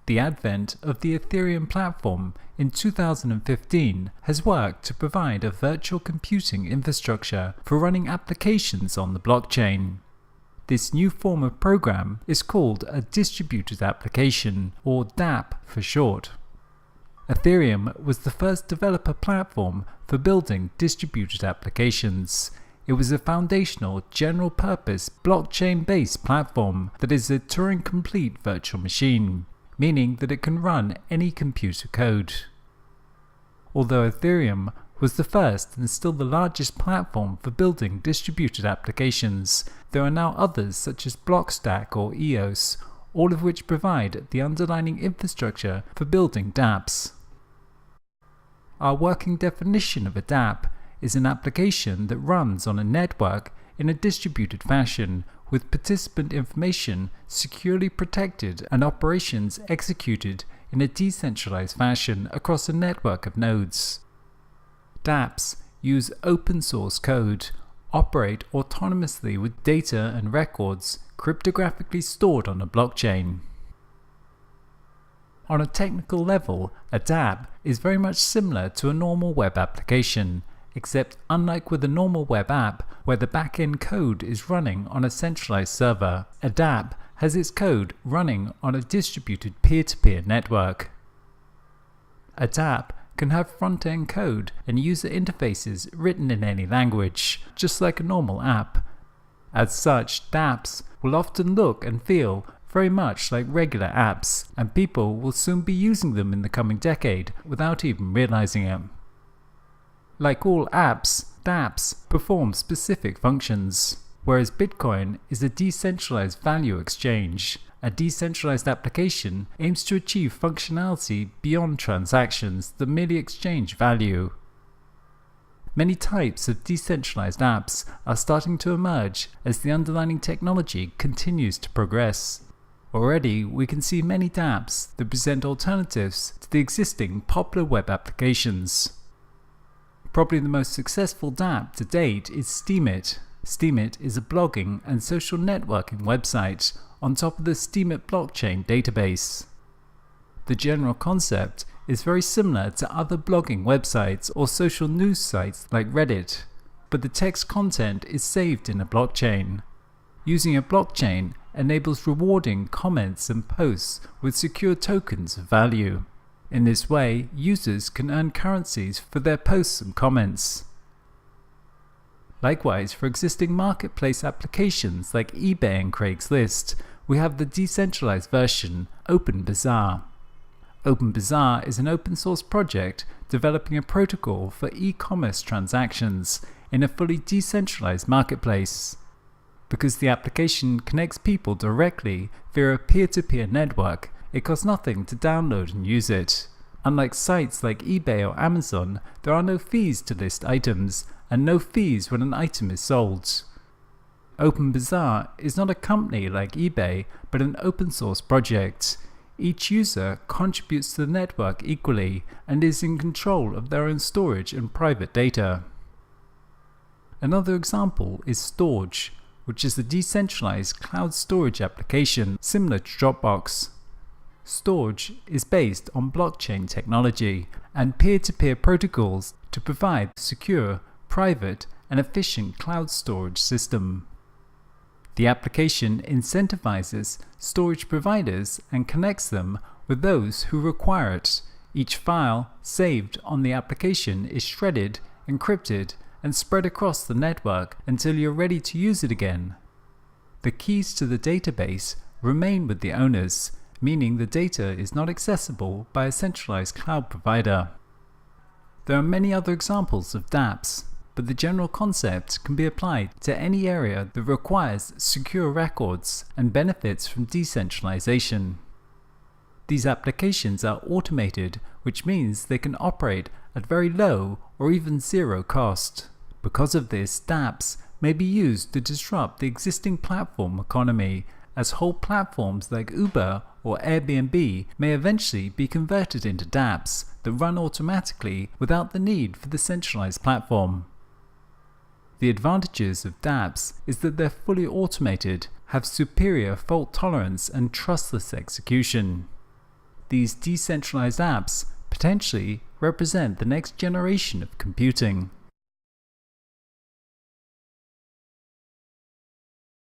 The advent of the Ethereum platform in 2015 has worked to provide a virtual computing infrastructure for running applications on the blockchain. This new form of program is called a distributed application, or dApp for short. Ethereum was the first developer platform for building distributed applications. It was a foundational, general-purpose, blockchain-based platform that is a Turing-complete virtual machine, meaning that it can run any computer code. Although Ethereum was the first and still the largest platform for building distributed applications, there are now others such as Blockstack or EOS, all of which provide the underlying infrastructure for building dApps. Our working definition of a dApp is an application that runs on a network in a distributed fashion, with participant information securely protected and operations executed in a decentralized fashion across a network of nodes. dApps use open source code, operate autonomously with data and records cryptographically stored on a blockchain. On a technical level, a dApp is very much similar to a normal web application, except unlike with a normal web app where the back-end code is running on a centralized server, a dApp has its code running on a distributed peer-to-peer network. A dApp can have front-end code and user interfaces written in any language, just like a normal app. As such, dApps will often look and feel very much like regular apps, and people will soon be using them in the coming decade without even realizing it. Like all apps, dApps perform specific functions. Whereas Bitcoin is a decentralized value exchange, a decentralized application aims to achieve functionality beyond transactions that merely exchange value. Many types of decentralized apps are starting to emerge as the underlying technology continues to progress. Already, we can see many dApps that present alternatives to the existing popular web applications. Probably the most successful dApp to date is Steemit. Steemit is a blogging and social networking website on top of the Steemit blockchain database. The general concept is very similar to other blogging websites or social news sites like Reddit, but the text content is saved in a blockchain. Using a blockchain enables rewarding comments and posts with secure tokens of value. In this way, users can earn currencies for their posts and comments. Likewise, for existing marketplace applications like eBay and Craigslist, we have the decentralized version, OpenBazaar. OpenBazaar is an open source project developing a protocol for e-commerce transactions in a fully decentralized marketplace. Because the application connects people directly via a peer-to-peer network, it costs nothing to download and use it. Unlike sites like eBay or Amazon, there are no fees to list items, and no fees when an item is sold. OpenBazaar is not a company like eBay, but an open source project. Each user contributes to the network equally and is in control of their own storage and private data. Another example is Storj, which is a decentralized cloud storage application similar to Dropbox. Storj is based on blockchain technology and peer-to-peer protocols to provide a secure, private, and efficient cloud storage system. The application incentivizes storage providers and connects them with those who require it. Each file saved on the application is shredded, encrypted, and spread across the network until you're ready to use it again. The keys to the database remain with the owners, meaning the data is not accessible by a centralized cloud provider. There are many other examples of dApps, but the general concept can be applied to any area that requires secure records and benefits from decentralization. These applications are automated, which means they can operate at very low or even zero cost. Because of this, dApps may be used to disrupt the existing platform economy, as whole platforms like Uber or Airbnb may eventually be converted into dApps that run automatically without the need for the centralized platform. The advantages of dApps is that they're fully automated, have superior fault tolerance and trustless execution. these decentralized apps potentially represent the next generation of computing.